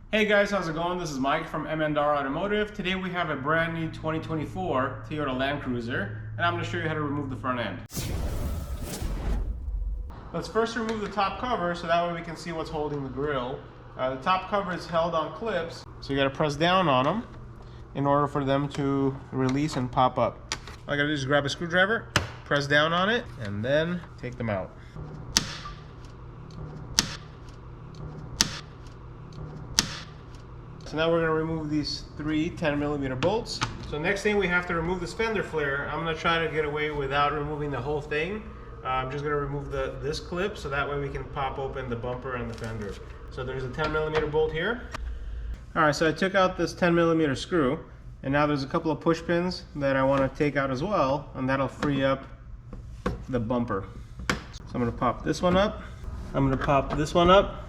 Hey guys, how's it going? This is Mike from M&R Automotive. Today we have a brand new 2024 Toyota Land Cruiser, and I'm going to show you how to remove the front end. Let's first remove the top cover so that way we can see what's holding the grille. The top cover is held on clips, so you got to press down on them in order for them to release and pop up. All I got to do is grab a screwdriver, press down on it, and then take them out. So now we're going to remove these three 10mm bolts. So next thing, we have to remove this fender flare. I'm going to try to get away without removing the whole thing. I'm just going to remove this clip so that way we can pop open the bumper and the fender. So there's a 10mm bolt here. Alright, so I took out this 10mm screw, and now there's a couple of push pins that I want to take out as well, and that'll free up the bumper. So I'm going to pop this one up. I'm going to pop this one up.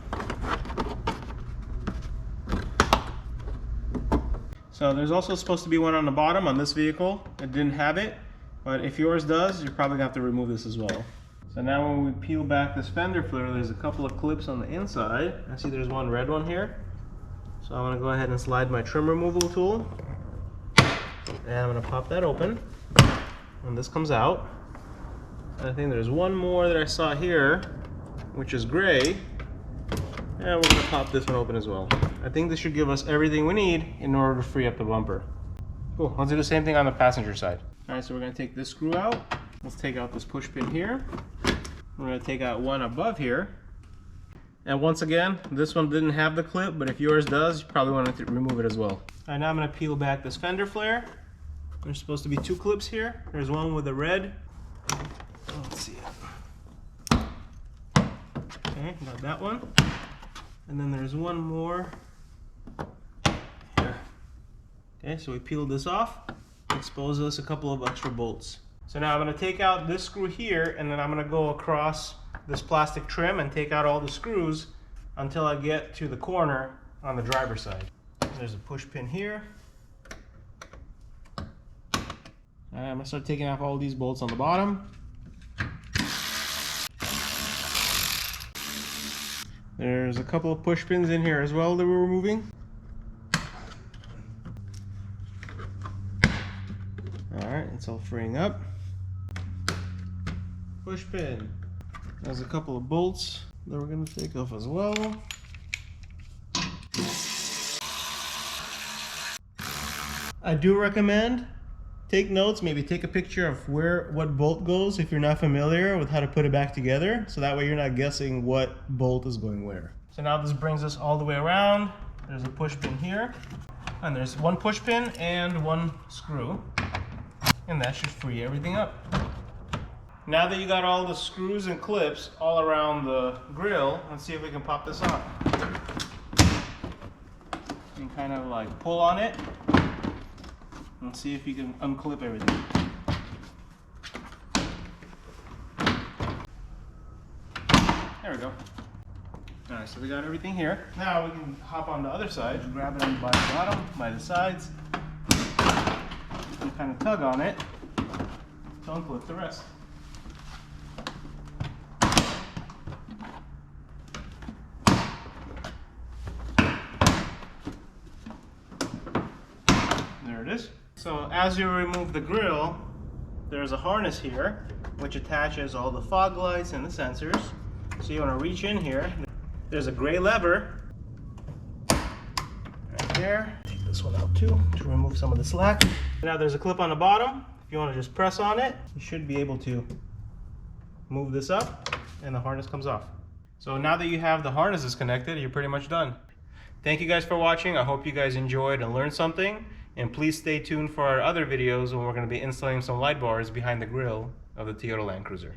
So there's also supposed to be one on the bottom on this vehicle. It didn't have it, but if yours does, you're probably going to have to remove this as well. So now when we peel back this fender flare, there's a couple of clips on the inside. I see there's one red one here. So I'm going to go ahead and slide my trim removal tool. And I'm going to pop that open. And this comes out. I think there's one more that I saw here, which is gray. And we're going to pop this one open as well. I think this should give us everything we need in order to free up the bumper. Cool, let's do the same thing on the passenger side. Alright, so we're going to take this screw out. Let's take out this push pin here. We're going to take out one above here. And once again, this one didn't have the clip, but if yours does, you probably want to remove it as well. Alright, now I'm going to peel back this fender flare. There's supposed to be two clips here. There's one with a red. Let's see it. Okay, got that one. And then there's one more here. Okay, so we peeled this off, expose us a couple of extra bolts. So now I'm going to take out this screw here, and then I'm going to go across this plastic trim and take out all the screws until I get to the corner on the driver's side. There's a push pin here. I'm going to start taking off all these bolts on the bottom. There's a couple of push pins in here as well that we're removing. Alright, it's all freeing up. Push pin. There's a couple of bolts that we're going to take off as well. I do recommend take notes, maybe take a picture of what bolt goes if you're not familiar with how to put it back together, so that way you're not guessing what bolt is going where. So now this brings us all the way around. There's a push pin here, and there's one push pin and one screw, and that should free everything up. Now that you got all the screws and clips all around the grill, let's see if we can pop this off. And kind of like pull on it. And see if you can unclip everything. There we go. Alright, so we got everything here. Now we can hop on the other side, grab it by the bottom, by the sides, and kind of tug on it to unclip the rest. There it is. So as you remove the grille, there's a harness here which attaches all the fog lights and the sensors. So you want to reach in here. There's a gray lever right there. Take this one out too to remove some of the slack. Now there's a clip on the bottom. If you want to just press on it, you should be able to move this up and the harness comes off. So now that you have the harnesses connected, you're pretty much done. Thank you guys for watching. I hope you guys enjoyed and learned something. And please stay tuned for our other videos when we're going to be installing some light bars behind the grille of the Toyota Land Cruiser.